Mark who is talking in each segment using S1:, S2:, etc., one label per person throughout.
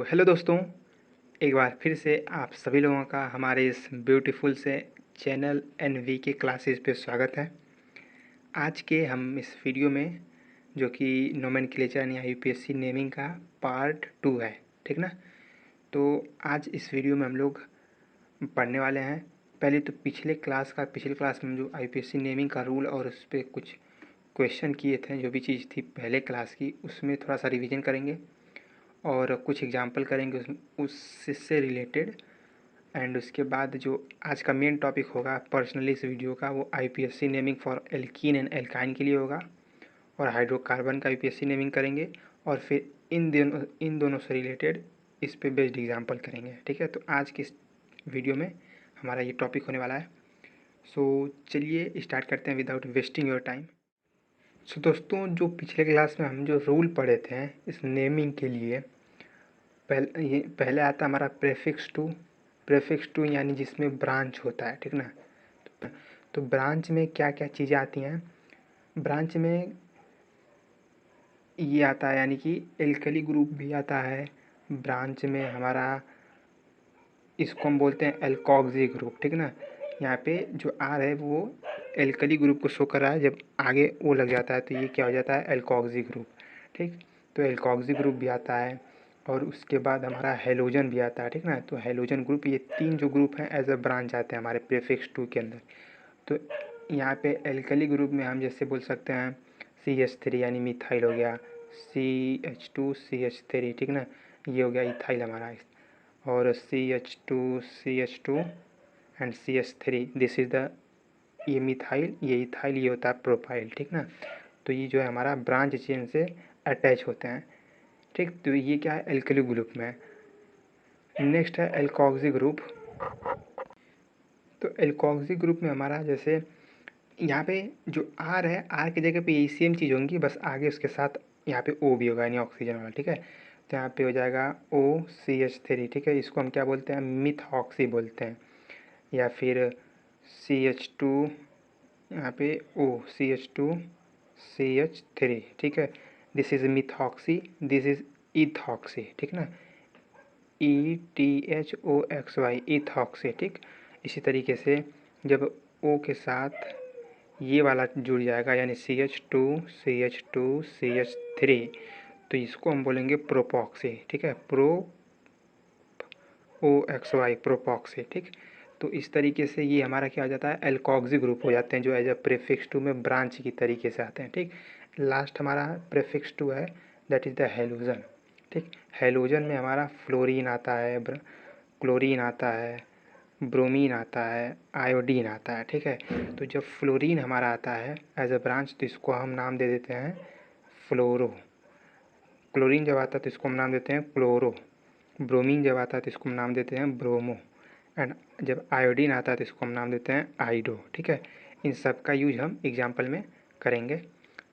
S1: Hello दोस्तों, एक बार फिर से आप सभी लोगों का हमारे इस ब्यूटीफुल से चैनल एनवी के क्लासेस पे स्वागत है। आज के हम इस वीडियो में जो कि नोमेनक्लेचर या यूपीएससी नेमिंग का पार्ट 2 है, ठीक ना। तो आज इस वीडियो में हम लोग पढ़ने वाले हैं। पहले तो पिछले क्लास में जो यूपीएससी नेमिंग का रूल और उस पर कुछ क्वेश्चन किए थे, जो भी चीज़ थी पहले क्लास की, उसमें थोड़ा सा रिवीजन करेंगे और कुछ एग्जाम्पल करेंगे उससे रिलेटेड। एंड उसके बाद जो आज का मेन टॉपिक होगा पर्सनली इस वीडियो का, वो IPSC naming for alkene and alkyne के लिए होगा और हाइड्रोकार्बन का आईपीएससी नेमिंग करेंगे और फिर इन दोनों से रिलेटेड इस पे बेस्ड एग्जाम्पल करेंगे, ठीक है। तो आज की इस वीडियो में हमारा ये टॉपिक होने वाला है। सो चलिए स्टार्ट करते हैं विदाउट वेस्टिंग योर टाइम। सो दोस्तों, जो पिछले क्लास में हम जो रूल पढ़े थे इस नेमिंग के लिए, पहले आता हमारा प्रेफिक्स टू यानी जिसमें ब्रांच होता है, ठीक ना। तो ब्रांच में क्या क्या चीज़ें आती हैं। ब्रांच में ये आता है यानी कि एल्कली ग्रुप भी आता है ब्रांच में हमारा। इसको हम बोलते हैं एल्कोक्सी ग्रुप, ठीक ना। यहाँ पे जो आर है वो एल्कली ग्रुप को शो कर रहा है, जब आगे ओ लग जाता है तो ये क्या हो जाता है, एल्कोक्सी ग्रुप, ठीक। तो एल्कोक्सी ग्रुप भी आता है और उसके बाद हमारा हेलोजन भी आता है, ठीक ना। तो हेलोजन ग्रुप, ये तीन जो ग्रुप हैं एज अ ब्रांच आते हैं हमारे प्रीफिक्स 2 के अंदर। तो यहाँ पे एल्कली ग्रुप में हम जैसे बोल सकते हैं CH3 यानी मिथाइल हो गया, CH2CH3, ठीक ना। ये हो गया इथाइल हमारा, और CH2 and CH3, this is the, ये मिथाइल, ये इथाइल, ये होता है प्रोपाइल, ठीक ना। तो ये जो है हमारा ब्रांच चेन से अटैच होते हैं, ठीक। तो ये क्या है, एल्कली ग्रुप में। नेक्स्ट है एल्कोक्सी ग्रुप। तो एल्कोक्सी ग्रुप में हमारा जैसे यहाँ पे जो आर है, आर की जगह पे यही सेम चीज़ होंगी, बस आगे उसके साथ यहाँ पे ओ भी होगा यानी ऑक्सीजन वाला, ठीक है। तो यहाँ पे हो जाएगा OCH3, ठीक है। इसको हम क्या बोलते हैं, मिथऑक्सी बोलते हैं, या फिर CH2, यहाँ पे CH2CH3, ठीक है। This is methoxy, this is ethoxy, ठीक ना। ETHOXY, इथॉक्सी, ठीक। इसी तरीके से जब O के साथ ये वाला जुड़ जाएगा यानी CH2CH2CH3, तो इसको हम बोलेंगे प्रोपॉक्सी, ठीक है। OXY, प्रोपॉक्सी, ठीक। तो इस तरीके से ये हमारा क्या हो जाता है, एल्कोक्सी ग्रुप हो जाते हैं, जो एज अ प्रीफिक्स 2 में ब्रांच की तरीके से आते हैं, ठीक। लास्ट हमारा प्रीफिक्स 2 है, दैट इज़ द हेलोजन, ठीक। हेलोजन में हमारा फ्लोरीन आता है, क्लोरीन आता है, ब्रोमीन आता है, आयोडीन आता है, ठीक है। तो जब फ्लोरीन हमारा आता है एज अ ब्रांच, तो इसको हम नाम दे देते हैं फ्लोरो। क्लोरीन जब आता है तो इसको हम नाम देते हैं क्लोरो। ब्रोमीन जब आता है तो इसको हम नाम देते हैं ब्रोमो। एंड जब आयोडीन आता है तो इसको हम नाम देते हैं आइडो, ठीक है। इन सब का यूज हम एग्जाम्पल में करेंगे।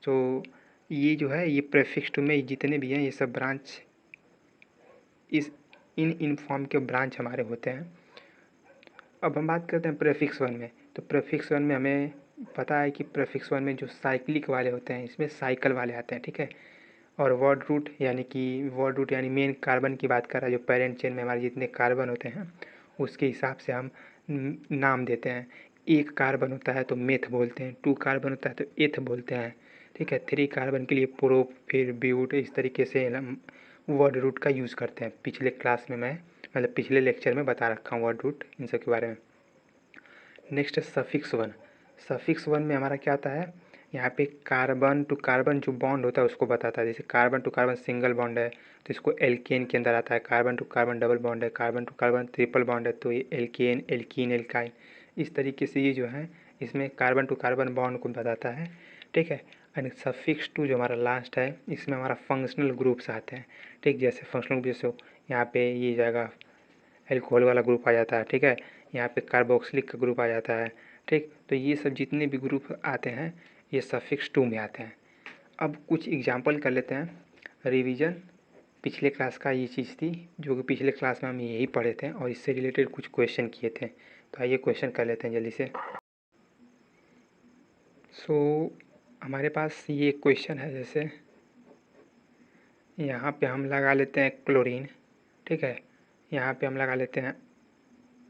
S1: तो ये जो है, ये प्रीफिक्स 2 में जितने भी हैं ये सब ब्रांच, इन फॉर्म के ब्रांच हमारे होते हैं। अब हम बात करते हैं प्रीफिक्स 1 में। तो प्रीफिक्स 1 में हमें पता है कि प्रीफिक्स 1 में जो साइक्लिक वाले होते हैं, इसमें साइकिल वाले आते हैं, ठीक है। और वर्ड रूट यानी मेन कार्बन की बात कर रहा है, जो पेरेंट चेन में हमारे जितने कार्बन होते हैं उसके हिसाब से हम नाम देते हैं। एक कार्बन होता है तो मेथ बोलते हैं, 2 कार्बन होता है तो एथ बोलते हैं, ठीक है। 3 कार्बन के लिए प्रोप, फिर ब्यूट, इस तरीके से हम वर्ड रूट का यूज़ करते हैं। पिछले क्लास में मैं मतलब पिछले लेक्चर में बता रखा हूँ वर्ड रूट, इन सब के बारे में। नेक्स्ट है सफिक्स 1। सफिक्स 1 में हमारा क्या आता है, यहाँ पे कार्बन टू कार्बन जो बॉन्ड होता है उसको बताता है। जैसे carbon to carbon single bond है तो इसको एल्केन के अंदर आता है। Carbon to carbon double bond है, carbon to carbon triple bond है तो ये एल्केन, एल्कीन, एल्काइन, इस तरीके से ये जो है इसमें कार्बन टू कार्बन बॉन्ड को बताता है, ठीक है। एंड सफिक्स 2 जो हमारा लास्ट है, इसमें हमारा फंक्शनल ग्रुप्स आते हैं, ठीक। जैसे फंक्शनल ग्रुप जैसे यहाँ पे ये जाएगा एल्कोहल वाला ग्रुप आ जाता है, ठीक है। यहाँ पे कार्बोक्सिलिक का ग्रुप आ जाता है, ठीक। तो ये सब जितने भी ग्रुप आते हैं ये सफिक्स 2 में आते हैं। अब कुछ एग्जांपल कर लेते हैं। रिवीजन पिछले क्लास का ये चीज़ थी, जो कि पिछले क्लास में हम यही पढ़े थे और इससे रिलेटेड कुछ क्वेश्चन किए थे। तो आइए क्वेश्चन कर लेते हैं जल्दी से। हमारे पास ये क्वेश्चन है, जैसे यहाँ पे हम लगा लेते हैं क्लोरीन, ठीक है। यहाँ पे हम लगा लेते हैं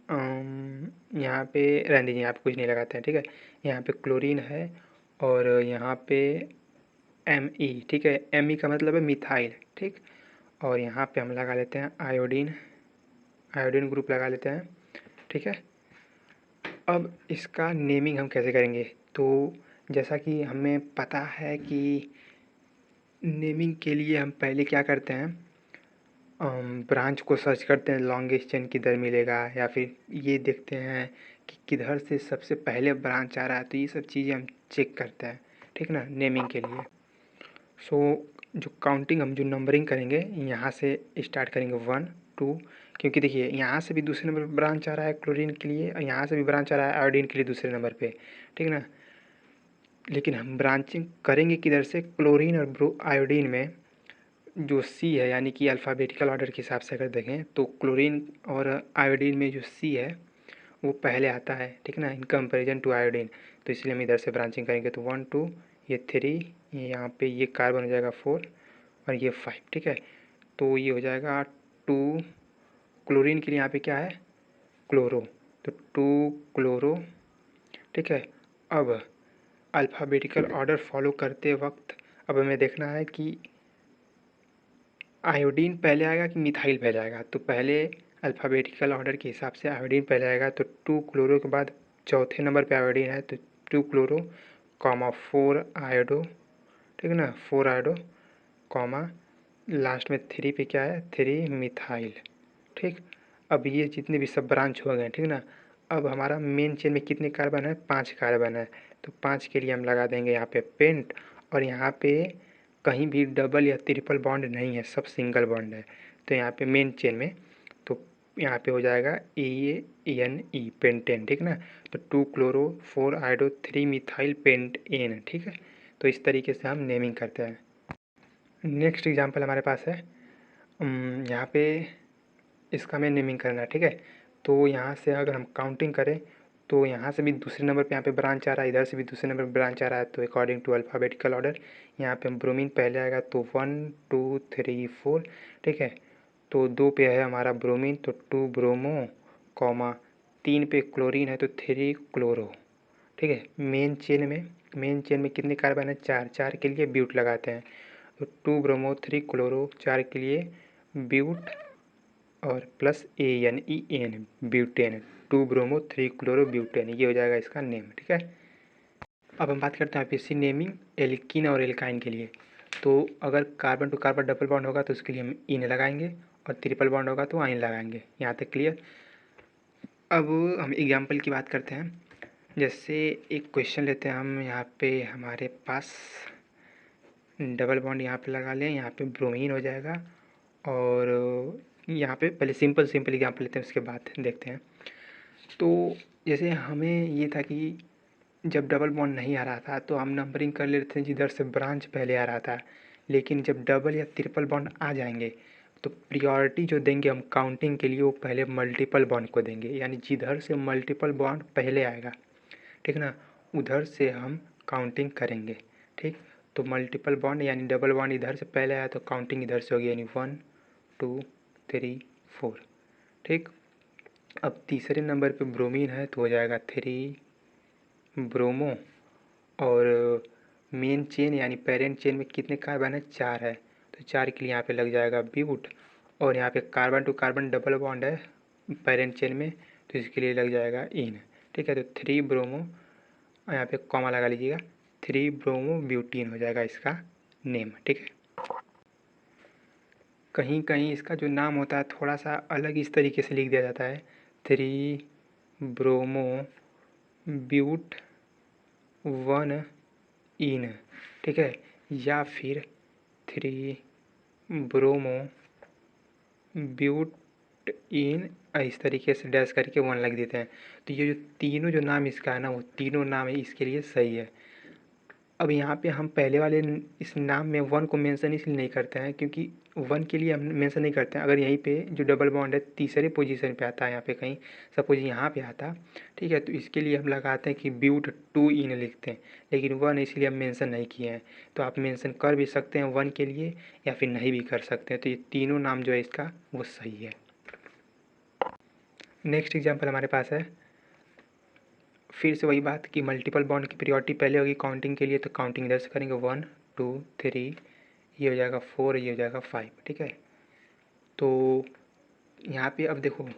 S1: यहाँ पे रहने दीजिए, यहाँ पे कुछ नहीं लगाते हैं, ठीक है। यहाँ पे क्लोरीन है और यहाँ पे Me, ठीक है। Me का मतलब है मिथाइल, ठीक। और यहाँ पे हम लगा लेते हैं आयोडीन, आयोडीन ग्रुप लगा लेते हैं, ठीक है। अब इसका नेमिंग हम कैसे करेंगे? तो जैसा कि हमें पता है कि नेमिंग के लिए हम पहले क्या करते हैं, ब्रांच को सर्च करते हैं, लॉन्गेस्ट चेन किधर मिलेगा, या फिर ये देखते हैं कि किधर से सबसे पहले ब्रांच आ रहा है। तो ये सब चीज़ें हम चेक करते हैं, ठीक ना, नेमिंग के लिए। सो जो काउंटिंग, हम जो नंबरिंग करेंगे, यहाँ से स्टार्ट करेंगे 1 2, क्योंकि देखिए यहाँ से भी दूसरे नंबर पर ब्रांच आ रहा है क्लोरीन के लिए, और यहाँ से भी ब्रांच आ रहा है आयोडीन के लिए दूसरे नंबर पे, ठीक ना। लेकिन हम ब्रांचिंग करेंगे किधर से? क्लोरीन और आयोडीन में जो सी है, यानी कि अल्फ़ाबेटिकल ऑर्डर के हिसाब से अगर देखें तो क्लोरीन और आयोडीन में जो सी है वो पहले आता है, ठीक ना, इन कंपैरिजन टू आयोडीन। तो इसलिए हम इधर से ब्रांचिंग करेंगे, तो 1 2, ये 3, यहाँ पे ये कार्बन हो जाएगा 4 और ये 5, ठीक है। तो ये हो जाएगा 2, क्लोरीन के लिए यहाँ पे क्या है? क्लोरो, तो 2 क्लोरो, ठीक है। अब अल्फ़ाबेटिकल ऑर्डर फॉलो करते वक्त अब हमें देखना है कि आयोडीन पहले आएगा कि मिथाइल पहले आएगा। तो पहले अल्फ़ाबेटिकल ऑर्डर के हिसाब से आयोडीन पहले आएगा, तो 2 क्लोरो के बाद चौथे नंबर पे आयोडीन है, तो 2 क्लोरो कॉमा 4 आयोडो, ठीक है ना, 4 आयोडो कॉमा लास्ट में 3 पे क्या है? 3 मिथाइल, ठीक। अब ये जितने भी सब ब्रांच हो गए, ठीक ना। अब हमारा मेन चेन में कितने कार्बन है? 5 कार्बन है। तो 5 के लिए हम लगा देंगे यहाँ पे पेंट, और यहाँ पे कहीं भी डबल या ट्रिपल बॉन्ड नहीं है, सब सिंगल बॉन्ड है। तो यहाँ पे मेन चेन में, तो यहाँ पे हो जाएगा ANE, पेंटेन, ठीक ना। तो 2 chloro 4 iodo 3 methyl pent ene, ठीक है। तो इस तरीके से हम नेमिंग करते हैं। नेक्स्ट एग्जाम्पल हमारे पास है, यहाँ पे इसका हमें नेमिंग करना है, ठीक है। तो यहाँ से अगर हम काउंटिंग करें तो यहाँ से भी दूसरे नंबर पे यहाँ पे ब्रांच आ रहा है, इधर से भी दूसरे नंबर पे ब्रांच आ रहा है। तो अकॉर्डिंग टू अल्फ़ाबेटिकल ऑर्डर यहाँ पे हम ब्रोमीन पहले आएगा, तो 1 2 3 4, ठीक है। तो 2 पे है हमारा ब्रोमीन, तो 2 ब्रोमो कॉमा 3 पे क्लोरीन है, तो 3 क्लोरो, ठीक है। मेन चेन में कितने कार्बन है? 4, 4 के लिए ब्यूट लगाते हैं, तो 2 ब्रोमो 3 क्लोरो, 4 के लिए ब्यूट और plus ANEN, butane, 2 bromo 3 chloro butane, ये हो जाएगा इसका नेम, ठीक है। अब हम बात करते हैं IPC नेमिंग एल्कीन और एल्काइन के लिए। तो अगर carbon to carbon double bond होगा तो उसके लिए हम इन लगाएंगे, और ट्रिपल बॉन्ड होगा तो आइन लगाएंगे। यहाँ तक क्लियर। अब हम एग्जाम्पल की बात करते हैं। जैसे एक क्वेश्चन लेते हैं हम, यहाँ पे हमारे पास डबल बॉन्ड यहाँ पे लगा लें, यहाँ पे ब्रोमीन हो जाएगा, और यहाँ पे पहले सिंपल एग्जाम्पल लेते हैं, उसके बाद देखते हैं। तो जैसे हमें ये था कि जब डबल बॉन्ड नहीं आ रहा था तो हम नंबरिंग कर लेते थे जिधर से ब्रांच पहले आ रहा था। लेकिन जब डबल या ट्रिपल बॉन्ड आ जाएंगे तो प्रियोरिटी जो देंगे हम काउंटिंग के लिए, वो पहले मल्टीपल बॉन्ड को देंगे। यानी जिधर से मल्टीपल बॉन्ड पहले आएगा, ठीक ना, उधर से हम काउंटिंग करेंगे, ठीक। तो मल्टीपल बॉन्ड यानी डबल बॉन्ड इधर से पहले आया तो काउंटिंग इधर से होगी, यानी 1 2 3 4, ठीक। अब तीसरे नंबर पे ब्रोमीन है तो हो जाएगा 3 ब्रोमो, और मेन चेन यानी पेरेंट चेन में कितने कार्बन है? 4 है, तो 4 के लिए यहाँ पे लग जाएगा ब्यूट, और यहाँ पे carbon to carbon double bond है पेरेंट चेन में, तो इसके लिए लग जाएगा इन, ठीक है। तो 3 ब्रोमो, यहाँ पे कॉमा लगा लीजिएगा, 3 ब्रोमो ब्यूटीन हो जाएगा इसका नेम, ठीक है। कहीं कहीं इसका जो नाम होता है थोड़ा सा अलग इस तरीके से लिख दिया जाता है, 3 ब्रोमो ब्यूट 1 इन, ठीक है। या फिर 3 ब्रोमो ब्यूट इन, इस तरीके से डैश करके 1 लग देते हैं। तो ये जो तीनों जो नाम इसका है ना, वो तीनों नाम है इसके लिए सही है। अब यहाँ पे हम पहले वाले इस नाम में वन को मेंशन इसलिए नहीं करते हैं क्योंकि वन के लिए हम मेंशन नहीं करते हैं। अगर यहीं पे जो डबल बॉन्ड है तीसरे पोजीशन पे आता है, यहाँ पे कहीं सपोज यहाँ पे आता, ठीक है, तो इसके लिए हम लगाते हैं कि ब्यूट टू इन लिखते हैं, लेकिन वन इसलिए हम मेंशन नहीं किए हैं। तो आप मेंशन कर भी सकते हैं वन के लिए या फिर नहीं भी कर सकते हैं। तो ये तीनों नाम जो है इसका वो सही है। नेक्स्ट एग्जाम्पल हमारे पास है, फिर से वही बात कि मल्टीपल बॉन्ड की प्रियोरिटी पहले होगी काउंटिंग के लिए, तो काउंटिंग इधर से करेंगे 1 2 3, ये हो जाएगा 4, ये हो जाएगा 5, ठीक है। तो यहाँ पे अब देखो,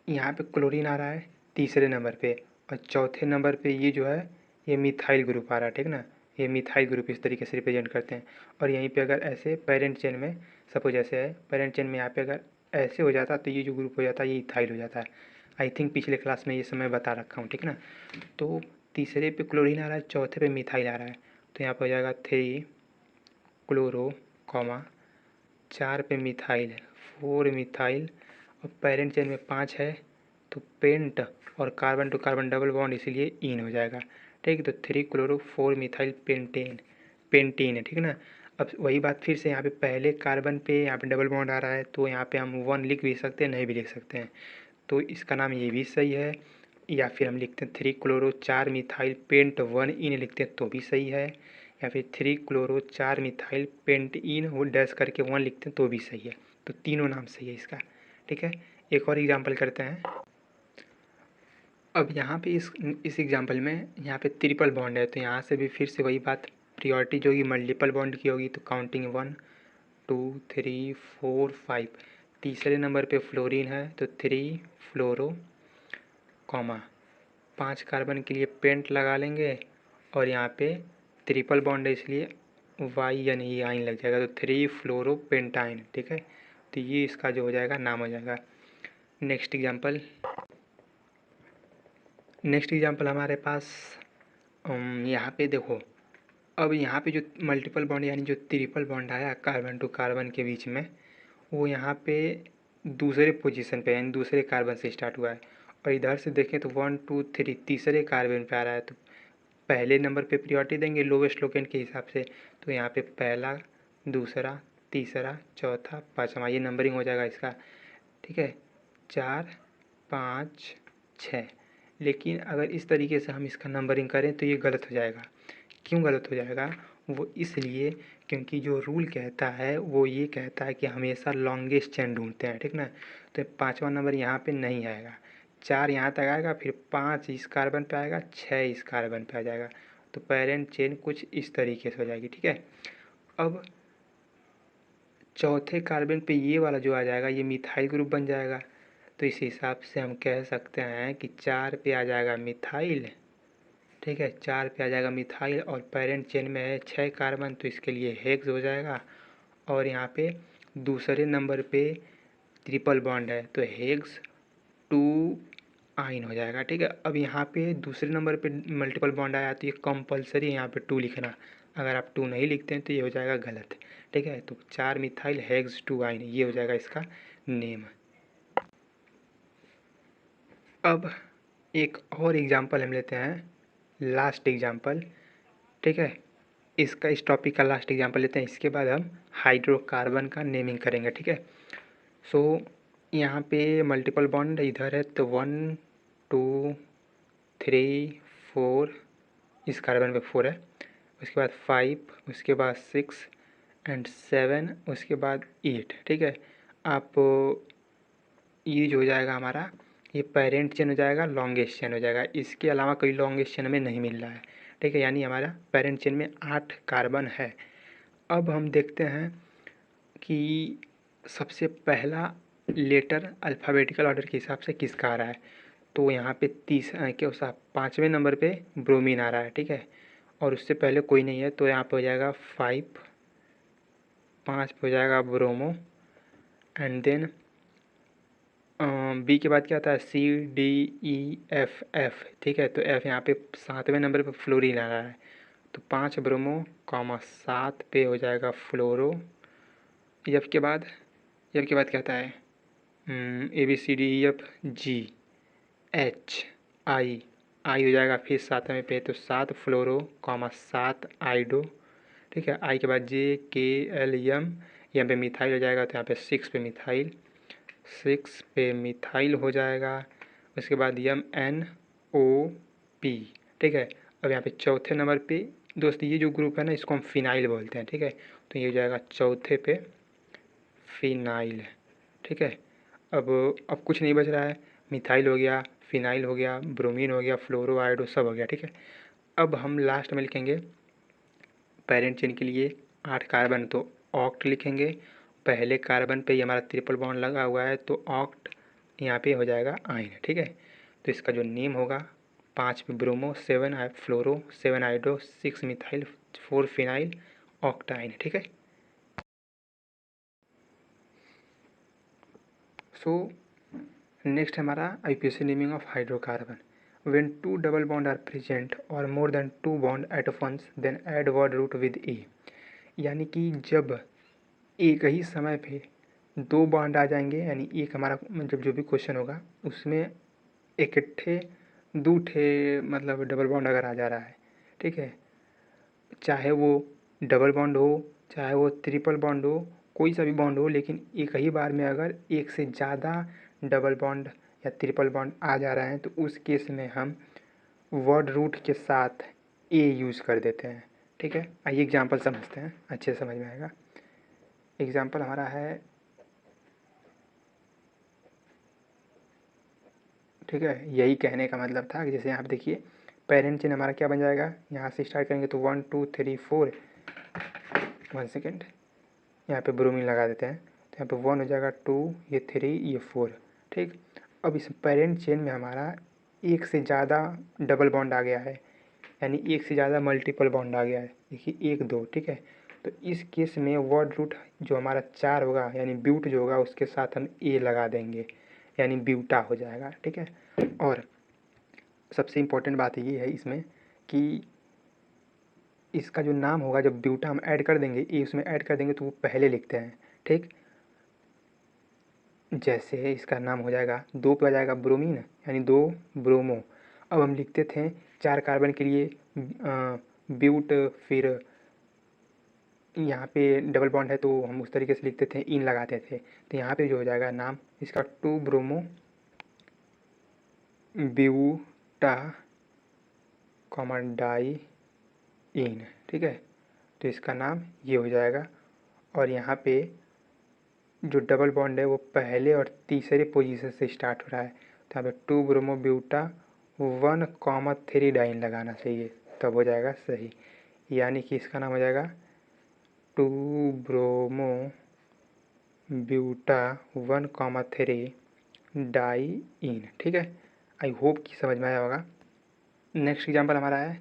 S1: यहाँ पे क्लोरीन आ रहा है तीसरे नंबर पे और चौथे नंबर पे ये जो है ये मिथाइल ग्रुप आ रहा है, ठीक ना। ये मिथाइल ग्रुप इस तरीके से रिप्रेजेंट करते हैं। और यहीं पे अगर ऐसे पेरेंट चेन में सपोज ऐसे है, पेरेंट चेन में यहाँ पे अगर ऐसे हो जाता तो ये जो ग्रुप हो जाता है ये इथाइल हो जाता है। आई थिंक पिछले क्लास में ये समय बता रखा हूँ, ठीक ना। तो तीसरे पे क्लोरीन आ रहा है, चौथे पे मिथाइल आ रहा है, तो यहाँ पर हो जाएगा 3 क्लोरो कॉमा 4 पे मिथाइल 4 मिथाइल और पेरेंट चेन में 5 है तो पेंट और carbon to carbon double bond इसीलिए इन हो जाएगा, ठीक है। तो 3 क्लोरो 4 मिथाइल पेंटीन है, ठीक है ना। अब वही बात फिर से यहाँ पे पहले कार्बन पे यहाँ पे डबल बॉन्ड आ रहा है तो यहाँ पे हम 1 लिख भी सकते हैं, नहीं भी लिख सकते हैं। तो इसका नाम ये भी सही है। या फिर हम लिखते हैं 3 क्लोरो 4 मिथाइल पेंट 1 इन लिखते हैं तो भी सही है। या फिर 3 क्लोरो 4 मिथाइल पेंट इन वो डैश करके 1 लिखते हैं तो भी सही है। तो तीनों नाम सही है इसका, ठीक है। एक और एग्जांपल करते हैं। अब यहाँ पे इस एग्जांपल में यहाँ पे ट्रिपल बॉन्ड है तो यहाँ से भी फिर से वही बात, प्रियोरिटी जो होगी मल्टीपल बॉन्ड की होगी। तो काउंटिंग 1 2 3 4 5, तीसरे नंबर पे फ्लोरीन है तो 3 फ्लोरो कॉमा 5 कार्बन के लिए पेंट लगा लेंगे और यहाँ पे ट्रिपल बॉन्ड है इसलिए वाई यानी ये आइन लग जाएगा तो 3 फ्लोरो पेंटाइन, ठीक है। तो ये इसका जो हो जाएगा नाम हो जाएगा। नेक्स्ट एग्जांपल हमारे पास यहाँ पे देखो, अब यहाँ पे जो मल्टीपल बॉन्ड यानी जो ट्रिपल बॉन्ड आया कार्बन टू कार्बन के बीच में, वो यहाँ पे दूसरे पोजीशन पे यानी दूसरे कार्बन से स्टार्ट हुआ है। और इधर से देखें तो 1 2 3 तीसरे कार्बन पे आ रहा है तो पहले नंबर पे प्रियोरिटी देंगे लोवेस्ट लोकेंट के हिसाब से। तो यहाँ पे पहला, दूसरा, तीसरा, चौथा, पाँचवा, ये नंबरिंग हो जाएगा इसका, ठीक है। 4 5 6। लेकिन अगर इस तरीके से हम इसका नंबरिंग करें तो ये गलत हो जाएगा। क्यों गलत हो जाएगा? वो इसलिए क्योंकि जो रूल कहता है वो ये कहता है कि हमेशा लॉन्गेस्ट चेन ढूंढते हैं, ठीक ना। तो पाँचवा नंबर यहाँ पे नहीं आएगा, 4 यहाँ तक आएगा, फिर 5 इस कार्बन पे आएगा, 6 इस कार्बन पे आ जाएगा। तो पेरेंट चेन कुछ इस तरीके से हो जाएगी, ठीक है। अब चौथे कार्बन पे ये वाला जो आ जाएगा ये मिथाइल ग्रुप बन जाएगा। तो इस हिसाब से हम कह सकते हैं कि 4 पे आ जाएगा मिथाइल, ठीक है, 4 पे आ जाएगा मिथाइल और पेरेंट चेन में है 6 कार्बन तो इसके लिए हेक्स हो जाएगा। और यहाँ पे दूसरे नंबर पे ट्रिपल बॉन्ड है तो हेक्स 2 आइन हो जाएगा, ठीक है। अब यहाँ पे दूसरे नंबर पे मल्टीपल बॉन्ड आया तो ये कंपलसरी है यहाँ पे 2 लिखना। अगर आप 2 नहीं लिखते हैं तो ये हो जाएगा गलत, ठीक है। तो 4 मिथाइल हेक्स 2 आइन ये हो जाएगा इसका नेम। अब एक और एग्जांपल हम लेते हैं, लास्ट एग्जांपल, ठीक है। इसका इस टॉपिक का लास्ट एग्जांपल लेते हैं, इसके बाद हम हाइड्रोकार्बन का नेमिंग करेंगे, ठीक है। सो यहाँ पे मल्टीपल बॉन्ड इधर है तो 1 2 3 4, इस कार्बन पे 4 है, उसके बाद 5, उसके बाद 6 एंड 7, उसके बाद 8, ठीक है। आप ये जो हो जाएगा हमारा ये पेरेंट चेन हो जाएगा, लॉन्गेस्ट चेन हो जाएगा। इसके अलावा कोई लॉन्गेस्ट चेन में नहीं मिल रहा है, ठीक है। यानी हमारा पेरेंट चेन में 8 कार्बन है। अब हम देखते हैं कि सबसे पहला लेटर अल्फ़ाबेटिकल ऑर्डर के हिसाब से किसका आ रहा है। तो यहाँ पे 30 क्या उसा 5वें नंबर पे ब्रोमीन आ रहा है, ठीक है। और उससे पहले कोई नहीं है तो यहाँ पे हो जाएगा 5 पे हो जाएगा ब्रोमो एंड देन बी के बाद क्या आता है CDEFF, ठीक है। तो एफ यहाँ पे 7वें नंबर पे फ्लोरीन आ रहा है तो 5 ब्रोमो कॉमा 7 पे हो जाएगा फ्लोरो। एफ के बाद क्या आता है ABCDEFGHI आई हो जाएगा फिर 7वें पे, तो 7 फ्लोरो कॉमा 7 आइडो, ठीक है। आई के बाद JKLM, यहाँ पे मिथाइल हो जाएगा, तो यहाँ पे 6 पे मिथाइल, 6 पे मिथाइल हो जाएगा। उसके बाद MNOP, ठीक है। अब यहाँ पे चौथे नंबर पे दोस्त ये जो ग्रुप है ना, इसको हम फिनाइल बोलते हैं, ठीक है। तो ये हो जाएगा चौथे पे फिनाइल, ठीक है। अब कुछ नहीं बच रहा है, मिथाइल हो गया, फिनाइल हो गया, ब्रोमीन हो गया, फ्लोरो आयोडो सब हो गया, ठीक है। अब हम लास्ट में लिखेंगे पेरेंट चेन के लिए 8 कार्बन, तो ऑक्ट लिखेंगे। पहले कार्बन पे ही हमारा ट्रिपल बॉन्ड लगा हुआ है, तो ऑक्ट यहाँ पे हो जाएगा आइन, ठीक है। तो इसका जो नेम होगा 5 पे ब्रोमो, 7 फ्लोरो, 7 आइड्रो, 6 मिथाइल, 4 फिनाइल, ऑक्टाइन, ठीक है। सो नेक्स्ट हमारा IUPAC naming of hydrocarbon. When 2 double bond are present or more than 2 bond at once, then add word root with A। यानी कि जब एक ही समय पे 2 बॉन्ड आ जाएंगे, यानी एक हमारा मतलब जो भी क्वेश्चन होगा उसमें इकट्ठे 2 ठे मतलब डबल बॉन्ड अगर आ जा रहा है, ठीक है, चाहे वो डबल बॉन्ड हो चाहे वो ट्रिपल बॉन्ड हो, कोई सा भी बॉन्ड हो, लेकिन एक ही बार में अगर एक से ज़्यादा डबल बॉन्ड या ट्रिपल बॉन्ड आ जा रहा है, तो उस केस में हम वर्ड रूट के साथ ए यूज़ कर देते हैं, ठीक है। आइए एग्जांपल समझते हैं, अच्छे से समझ में आएगा। एग्जांपल हमारा है, ठीक है, यही कहने का मतलब था कि जैसे यहाँ पे देखिए पेरेंट चिन्ह हमारा क्या बन जाएगा, यहाँ से स्टार्ट करेंगे तो 1 2 3 4, 1 सेकेंड, यहाँ पे ब्रोमीन लगा देते हैं, तो यहाँ पे 1 हो जाएगा, 2, ये 3, ये 4, ठीक। अब इस पेरेंट चेन में हमारा एक से ज़्यादा डबल बॉन्ड आ गया है, यानी एक से ज़्यादा मल्टीपल बॉन्ड आ गया है, देखिए 1 2, ठीक है। तो इस केस में वर्ड रूट जो हमारा 4 होगा, यानी ब्यूट जो होगा उसके साथ हम ए लगा देंगे, यानी ब्यूटा हो जाएगा, ठीक है। और सबसे इम्पोर्टेंट बात ये है इसमें कि इसका जो नाम होगा, जब ब्यूटा हम ऐड कर देंगे, ए उसमें ऐड कर देंगे, तो वो पहले लिखते हैं, ठीक। जैसे इसका नाम हो जाएगा 2 पे आ जाएगा ब्रोमीन, यानी 2 ब्रोमो। अब हम लिखते थे 4 कार्बन के लिए ब्यूट, फिर यहाँ पे डबल बॉन्ड है तो हम उस तरीके से लिखते थे, इन लगाते थे। तो यहाँ पे जो हो जाएगा नाम इसका 2 ब्रोमो ब्यूटा डाई इन, ठीक है। तो इसका नाम ये हो जाएगा। और यहाँ पे जो डबल बॉन्ड है वो पहले और तीसरे पोजीशन से स्टार्ट हो रहा है, तो यहाँ पे 2 ब्रोमो ब्यूटा 1,3 डाइन लगाना चाहिए, तब हो जाएगा सही। यानी कि इसका नाम हो जाएगा 2 ब्रोमो ब्यूटा 1,3 डाई इन, ठीक है। आई होप कि समझ में आया होगा। नेक्स्ट एग्जांपल हमारा है,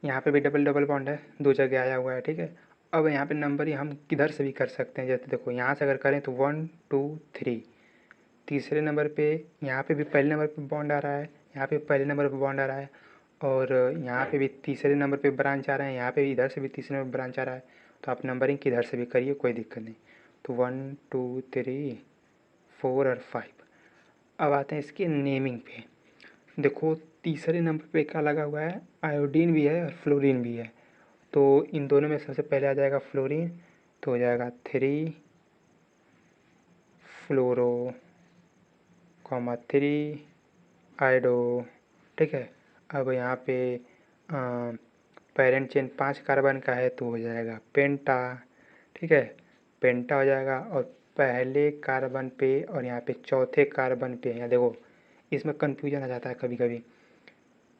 S1: यहाँ पे भी डबल डबल बॉन्ड है, 2 जगह आया हुआ है, ठीक है। अब यहाँ पे नंबर ही हम किधर से भी कर सकते हैं, जैसे देखो यहाँ से अगर करें तो 1 2 3, तीसरे नंबर पे यहाँ पे भी पहले नंबर पे बॉन्ड आ रहा है, यहाँ पे पहले नंबर पे बॉन्ड आ रहा है, और यहाँ पे भी तीसरे नंबर पे ब्रांच आ रहे हैं, यहाँ पे भी इधर से भी तीसरे नंबर पे ब्रांच आ रहा है। तो आप नंबरिंग किधर से भी करिए, कोई दिक्कत नहीं। तो 1 2 3 4 और 5। अब आते हैं इसके नेमिंग पे। देखो तीसरे नंबर पे क्या लगा हुआ है, आयोडीन भी है और फ्लोरीन भी है। तो इन दोनों में सबसे पहले आ जाएगा फ्लोरीन, तो हो जाएगा 3 फ्लोरो 3 आइडो, ठीक है। अब यहाँ पे पेरेंट चेन 5 कार्बन का है, तो हो जाएगा पेंटा, ठीक है, पेंटा हो जाएगा। और पहले कार्बन पे और यहाँ पे चौथे कार्बन पे, यहाँ देखो इसमें कन्फ्यूजन आ जाता है कभी कभी।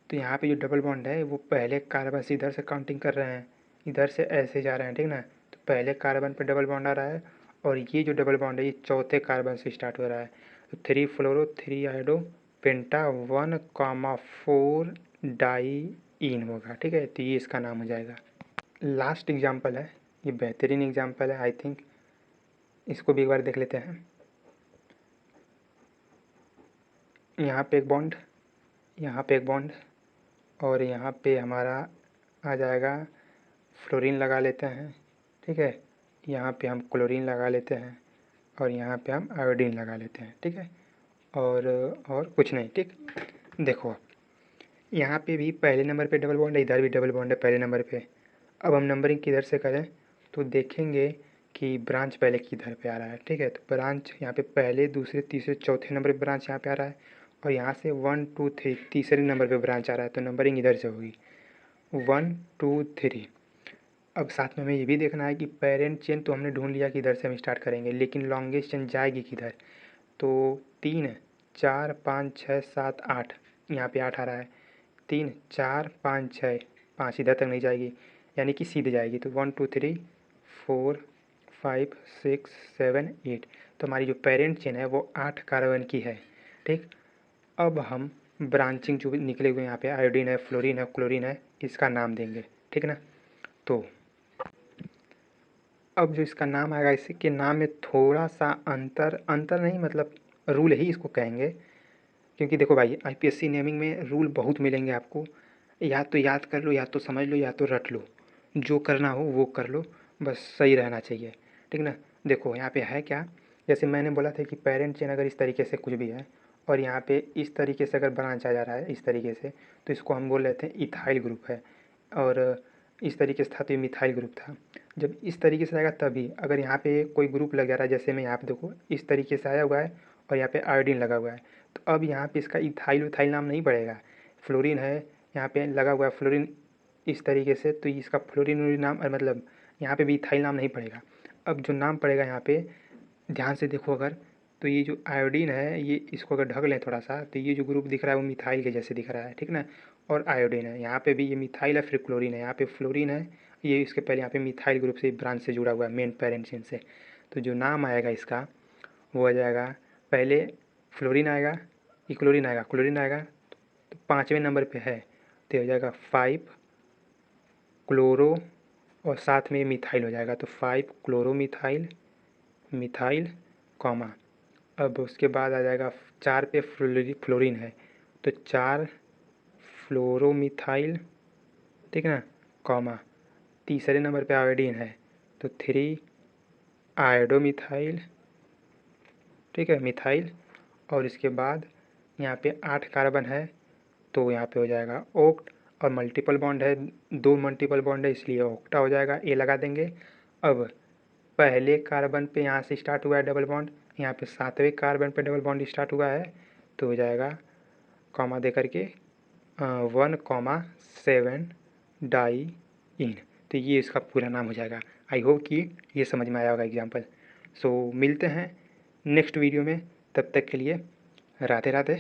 S1: तो यहाँ पे जो डबल बॉन्ड है वो पहले कार्बन से इधर से काउंटिंग कर रहे हैं, इधर से ऐसे जा रहे हैं, ठीक ना। तो पहले कार्बन पे डबल बॉन्ड आ रहा है, और ये जो डबल बॉन्ड है ये चौथे कार्बन से स्टार्ट हो रहा है। तो 3 फ्लोरो 3 आइडो पेंटा 1,4 डाई इन होगा, ठीक है। तो ये इसका नाम हो जाएगा। लास्ट एग्जाम्पल है, ये बेहतरीन एग्जाम्पल है आई थिंक, इसको भी एक बार देख लेते हैं। यहाँ पे एक बॉन्ड, यहाँ पे एक बॉन्ड, और यहाँ पे हमारा आ जाएगा फ्लोरीन लगा लेते हैं, ठीक है। यहाँ पे हम क्लोरीन लगा लेते हैं, और यहाँ पे हम आयोडीन लगा लेते हैं, ठीक है। और कुछ नहीं, ठीक। देखो यहाँ पे भी पहले नंबर पे डबल बॉन्ड है, इधर भी डबल बॉन्ड है पहले नंबर पे। अब हम नंबरिंग किधर से करें तो देखेंगे कि ब्रांच पहले किधर पे आ रहा है, ठीक है। तो ब्रांच यहाँ पे पहले, दूसरे, तीसरे, चौथे नंबर पे ब्रांच यहाँ पे आ रहा है, और यहाँ से 1 2 3 तीसरे नंबर पे ब्रांच आ रहा है, तो नंबरिंग इधर से होगी 1 2 3। अब साथ में हमें ये भी देखना है कि पेरेंट चेन तो हमने ढूंढ लिया कि इधर से हम स्टार्ट करेंगे, लेकिन लॉन्गेस्ट चेन जाएगी किधर। तो 3 4 5 6 7 8, यहाँ पे 8 आ रहा है। 3 4 5 6, 5 इधर तक नहीं जाएगी, यानी कि सीधे जाएगी। तो 1 2 3 4 5 6 7 8, तो हमारी जो पेरेंट चेन है वो 8 कार्बन की है, ठीक। अब हम ब्रांचिंग जो निकले हुए यहाँ पे आयोडीन है, फ्लोरीन है, क्लोरीन है, इसका नाम देंगे, ठीक ना। तो अब जो इसका नाम आएगा, इसके नाम में थोड़ा सा अंतर, अंतर नहीं मतलब रूल ही इसको कहेंगे, क्योंकि देखो भाई आईपीएससी नेमिंग में रूल बहुत मिलेंगे आपको, या तो याद कर लो, या तो समझ लो, या तो रट लो, जो करना हो वो कर लो, बस सही रहना चाहिए, ठीक ना। देखो यहाँ पे है क्या, जैसे मैंने बोला था कि पेरेंट चेन अगर इस तरीके से कुछ भी है और यहाँ पे इस तरीके से अगर ब्रांच आ जा रहा है इस तरीके से, तो इसको हम बोल रहे थे इथाइल ग्रुप है, और इस तरीके से था तो ये मिथाइल ग्रुप था। जब इस तरीके से आएगा तभी, अगर यहाँ पे कोई ग्रुप लग जा रहा है, जैसे मैं यहाँ पे देखो इस तरीके से आया हुआ है और यहाँ पे आयोडीन लगा हुआ है, तो अब यहाँ पे इसका इथाइल उथाइल नाम नहीं पड़ेगा। फ्लोरीन है यहाँ पे लगा हुआ है, फ्लोरीन इस तरीके से, तो इसका फ्लोरीन वोरीन नाम मतलब यहाँ पे भी इथाइल नाम नहीं पड़ेगा। अब जो नाम पड़ेगा यहाँ पे, ध्यान से देखो अगर, तो ये जो आयोडीन है ये, इसको अगर ढक लें थोड़ा सा, तो ये जो ग्रुप दिख रहा है वो मिथाइल के जैसे दिख रहा है, ठीक ना। और आयोडीन है यहाँ पे भी, ये मिथाइल है, फिर क्लोरीन है, यहाँ पे फ्लोरीन है, ये इसके पहले यहाँ पे मिथाइल ग्रुप से ब्रांच से जुड़ा हुआ है मेन पेरेंट चेन से। तो जो नाम आएगा इसका वो आ जाएगा, पहले फ्लोरीन आएगा, ये क्लोरीन आएगा, क्लोरीन आएगा, तो 5वें नंबर पे है, तो हो जाएगा 5 क्लोरो, और साथ में मिथाइल हो जाएगा, तो 5 क्लोरोमिथाइल, मिथाइल कॉमा। अब उसके बाद आ जाएगा 4 पे फ्लोरीन है, तो 4 फ्लोरोमिथाइल, ठीक ना, कॉमा। तीसरे नंबर पे आयोडीन है, तो 3 आयोडोमिथाइल, ठीक है, मिथाइल। और इसके बाद यहाँ पे 8 कार्बन है, तो यहाँ पे हो जाएगा ओक्ट, और मल्टीपल बॉन्ड है, 2 मल्टीपल बॉन्ड है इसलिए ओक्टा हो जाएगा, ए लगा देंगे। अब पहले कार्बन पे यहाँ से स्टार्ट हुआ है डबल बॉन्ड, यहाँ पे 7वें कार्बन पे डबल बॉन्ड स्टार्ट हुआ है, तो हो जाएगा कॉमा दे करके 1,7 डाई इन, तो ये इसका पूरा नाम हो जाएगा। आई होप कि ये समझ में आया होगा एग्जाम्पल। सो मिलते हैं नेक्स्ट वीडियो में, तब तक के लिए राधे राधे।